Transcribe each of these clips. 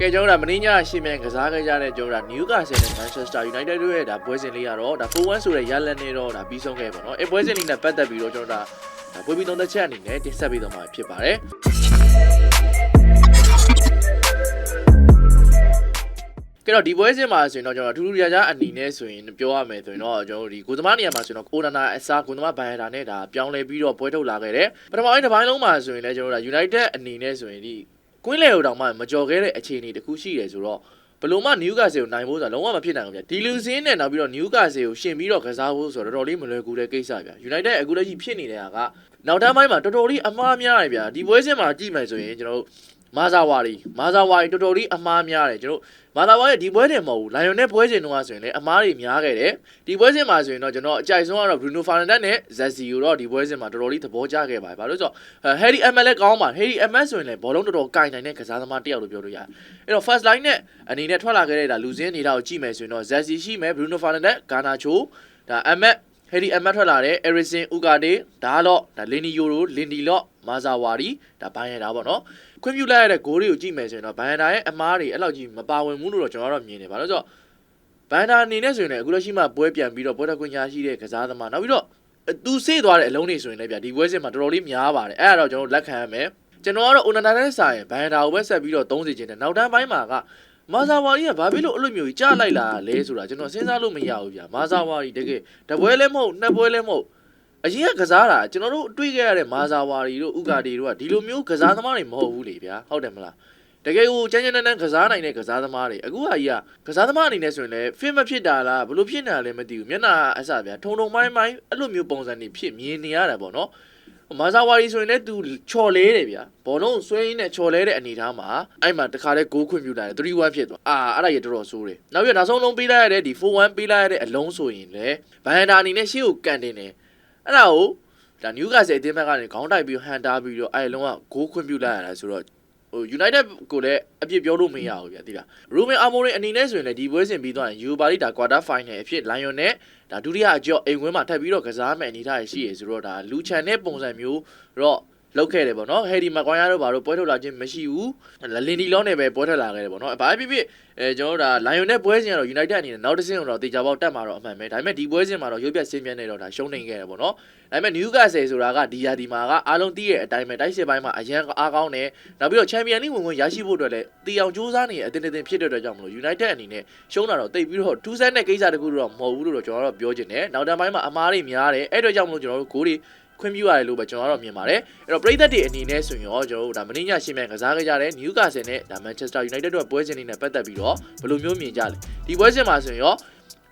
ကဲကျွန်တော်တို့မင်းညာရှင်းမြန်ကစားခဲ့ကြတဲ့ကျွန်တော်တို့နယူကာဆယ်နဲ့မန်ချက်စတာယူနိုက်တက်တို့ရဲ့ဒါပွဲစဉ်လေးကတော့ဒါ4-1ဆိုတဲ့ရလဒ်နဲ့တော့ဒါပြီးဆုံးခဲ့ပါတော့အဲပွဲစဉ်လေးနဲ့ပတ်သက်ပြီးတော့ကျွန်တော်တို့ဒါပွဲပြီးသုံးသက်ချက်အနေနဲ့တင်ဆက်ပေးသွားမှာဖြစ်ပါတယ်ကဲတော့ဒီပွဲစဉ်မှာဆိုရင်တော့ကျွန်တော်ထူးထူးခြားခြားအနေနဲ့ဆိုရင်ပြောရမယ်ဆိုရင်တော့ကျွန်တော်တို့ဒီကိုသမားနေရာမှာဆိုရင်တော့ကိုနာနာအစားကိုသမားဘိုင်ယာတာနဲ့ဒါပြောင်းလဲပြီးတော့ပွဲထုတ်လာခဲ့တယ်ပထမပိုင်းတစ်ပိုင်းလုံးမှာဆိုရင်လည်းကျွန်တော်တို့ဒါ United အနေနဲ့ဆိုရင်ဒီကွင်းလေကိုတောင်မှမကြော်ခဲ့တဲ့အခြေအနေတခုရှိတယ်ဆိုတော့ဘလို့မှနယူကာဆယ်ကိုနိုင်ဖို့ဆိုတာလုံးဝမဖြစ်နိုင်ဘူးဗျဒီလူစင်းနဲ့နောက်ပြီးတော့နယူကာဆယ်ကိုရှင်ပြီးတော့ကစားဖို့ဆိုတော့တော်တော်လေးမလွယ်ကူတဲ့ကိစ္စဗျ United အခုလက်ရှိဖြစ်နေတဲ့ဟာကနောက်တန်းပိုင်းမှာတော်တော်လေးအမှားများတယ်ဗျဒီပွဲစဉ်မှာကြည့်မယ်ဆိုရင်ကျွန်တော်တို့မာဇာဝါရီတော်တော်လေးအမှားများတယ်ကျွန်တော်မာဇာဝါရီဒီပွဲတင်မဟုတ်ဘူးလိုင်ယွန်နဲ့ပွဲစဉ်တုန်းကဆိုရင်လည်းအမှားတွေများခဲ့တယ်ဒီပွဲစဉ်မှာဆိုရင်တော့ကျွန်တော်အကြိုက်ဆုံးကတော့ဘရူနိုဖာနန်ဒက်နဲ့ဇက်စီကိုတော့ဒီပွဲစဉ်မှာတော်တော်လေးသဘောကျခဲ့ပါတယ်ဘာလို့ဆိုတော့ဟယ်ရီအမ်လည်းကောင်းပါဟယ်ရီအမ်ဆိုရင်လည်းဘောလုံးတော်တော်ကင်နိုင်တဲ့ကစားသမားတစ်ယောက်လို့ပြောလို့ရတယ်အဲ့တော့ first line နဲ့အနေနဲ့ထွက်လာခဲ့တဲ့ဒါလူစင်းနေတာကိုကြည့်မယ်ဆိုရင်တော့ဇက်စီရှိမယ်ဘရူနိုဖာနန်ဒက်ဂါနာချိုဒါအမ်ဟယ်ရီအမ်ထွက်လာတဲ့အဲရစ်ဆင်ဥကာဒေဒါတော့ဒါလင်နီယိုလင်ဒီလော့မာဇာဝါရီဒါဘိုင်းရတာပေါ့နော်ခွင့်ပြုလိုက်ရတဲ့ဂိုးတွေကိုကြည့်မယ်ဆိုရင်တော့ဘိုင်ယာရဲ့အမားတွေအဲ့လောက်ကြီးမပါဝင်ဘူးလို့တော့ကျွန်တော်တို့မြင်နေပါလို့ဆိုတော့ဘိုင်ယာအနေနဲ့ဆိုရင်လည်းအခုလက်ရှိမှပွဲပြန်ပြီးတော့ပွဲတက်ခွင့်ရရှိတဲ့ကစားသမားနောက်ပြီးတော့သူစေ့သွားတဲ့အလုံးတွေဆိုရင်လည်းဗျဒီပွဲစဉ်မှာတော်တော်လေးများပါတယ်အဲ့ဒါတော့ကျွန်တော်တို့လက်ခံရမယ်ကျွန်တော်ကတော့အိုနာနာနဲ့စာရင်ဘိုင်ယာကိုပဲဆက်ပြီးတော့30ချင်တယ်နောက်တန်းပိုင်းမှာကမာဇာဝါရီကဘာဖြစ်လို့အဲ့လိုမျိုးကြီးကြားလိုက်လာလဲဆိုတာကျွန်တော်စဉ်းစားလို့မရဘူးဗျမာဇာဝါရီတကယ်တပွဲလည်းမဟုတ်နှစ်ပွဲလည်းမဟုတ်အရင်ကစားတာကျွန်တော်တို့တွေ့ခဲ့ရတဲ့မာဇာဝါရီတို့ဥကာဒီတို့ကဒီလိုမျိုးကစားသမားတွေမဟုတ်ဘူးလေဗျာဟုတ်တယ်မလားတကယ်ကိုချမ်းချမ်းနန်းကစားနိုင်တဲ့ကစားသမားတွေအခုဟာကြီးကကစားသမားအနေနဲ့ဆိုရင်လည်း fit မဖြစ်တာလားဘလို့ဖြစ်နေတာလဲမသိဘူးမျက်နှာအစဗျာထုံထုံမိုင်းအဲ့လိုမျိုးပုံစံတွေဖြစ်မြင်နေရတာပေါ့နော်မာဇာဝါရီဆိုရင်လည်းသူချော်လဲတယ်ဗျာဘောလုံးဆွဲရင်းနဲ့ချော်လဲတဲ့အနေထားမှာအဲ့မှာတခါတည်းဂိုးခွင့်ပြုလာတယ်3-1ဖြစ်သွားအဲ့ဒါကြီးတော်တော်ဆိုးတယ်နောက်ပြီးနောက်ဆုံးလုံးပေးလိုက်ရတဲ့ဒီ4-1ပေးလိုက်ရတဲ့အလုံးဆိုရင်လည်းဘိုင်ယာတာအနေနဲ့ရှေ့ကိုကန်တင်တယ်အဲ့ဒါကိုဒါနယူကာဆယ်အသင်းဘက်ကနေခေါင်းတိုက်ပြီးဟန်တာပြီးတော့အဲ့လုံးကဂိုးခွင့်ပြုလိုက်ရတာဆိုတော့ဟို United ကိုလည်းအပြစ်ပြောလို့မရဘူးဗျာသိလား Ruben Amorim အနေနဲ့ဆိုရင်လည်းဒီပွဲစဉ်ပြီးသွားရင် Europa League ဒါ quarter final အဖြစ် Lion နဲ့ဒါဒုတိယအကြော့အိမ်ခွင်းမှာထပ်ပြီးတော့ကစားမယ်အနေထားရှိရဆိုတော့ဒါလူချန်တဲ့ပုံစံမျိုးတော့လောက်ခဲ့တယ်ပေါ့နော်ဟယ်ဒီမကွန်ယာတို့ဘာလို့ပွဲထုတ်လာခြင်းမရှိဘူးလင်ဒီလောနဲ့ပဲပွဲထွက်လာခဲ့တယ်ပေါ့နော်ဘာဖြစ်ဖြစ်ကျွန်တော်တို့ဒါ Lion နဲ့ပွဲစဉ်ကတော့ United အနေနဲ့နောက်တစ်ဆင့်တော့တေချာပေါက်တက်မှာတော့အမှန်ပဲဒါပေမဲ့ဒီပွဲစဉ်မှာတော့ရုပ်ပြတ်ဆင်းပြနေတော့ဒါရှုံးနေခဲ့တယ်ပေါ့နော်ဒါပေမဲ့ Newcastle ဆိုတာကဒီယာဒီမှာကအားလုံးသိရဲ့အတိုင်းပဲတိုက်စစ်ပိုင်းမှာအရန်အားကောင်းတယ်နောက်ပြီးတော့ Champions League ဝင်ရရှိဖို့အတွက်လည်းတီအောင်စူးစမ်းနေတဲ့အတင်းတင်းဖြစ်တဲ့အတွက်ကြောင့်မလို့ United အနေနဲ့ရှုံးတာတော့တိတ်ပြီးတော့2ဆန်းတဲ့ကိစ္စတခုတော့မဟုတ်ဘူးလို့တော့ကျွန်တော်တို့ပြောချင်တယ်နောက်တန်းပိုင်းမှာအမားတွေများတယ်အဲ့အတွက်ကြောင့်မလို့ကျွန်တော်တို့ဂိုးတွေခွင့်ပြုရတယ်လို့ပဲကျွန်တော်တို့မြင်ပါတယ်အဲ့တော့ပရိသတ်တွေအနေနဲ့ဆိုရင်ရောကျွန်တော်တို့ဒါမင်းညရှင်းမြန်ကစားခဲ့ကြတဲ့ Newcastle နဲ့ဒါ Manchester United တို့ပွဲစဉ်တွေနဲ့ပတ်သက်ပြီးတော့ဘယ်လိုမျိုးမြင်ကြလဲဒီပွဲစဉ်မှာဆိုရင်ရော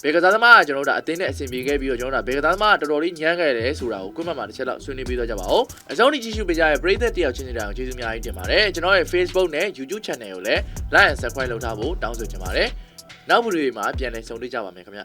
ဘယ်ကစားသမားကကျွန်တော်တို့ဒါအသင်းနဲ့အဆင်ပြေခဲ့ပြီးတော့ကျွန်တော်တို့ဒါဘယ်ကစားသမားကတော်တော်လေးညံ့ခဲ့တယ်ဆိုတာကိုကွန်းမှတ်မှာတစ်ချက်လောက်ဆွေးနွေးပြီးတော့ကြပါဦးအဆုံးထိကြည့်ရှုပေးကြတဲ့ပရိသတ်တယောက်ချင်းစီတိုင်းကိုကျေးဇူးများကြီးတင်ပါတယ်ကျွန်တော်ရဲ့ Facebook နဲ့ YouTube Channel ကိုလည်း Like and Subscribe လုပ်ထားဖို့တောင်းဆိုချင်ပါတယ်နောက်ဗီဒီယိုမှာပြန်လည်ဆုံတွေ့ကြပါမယ်ခင်ဗျ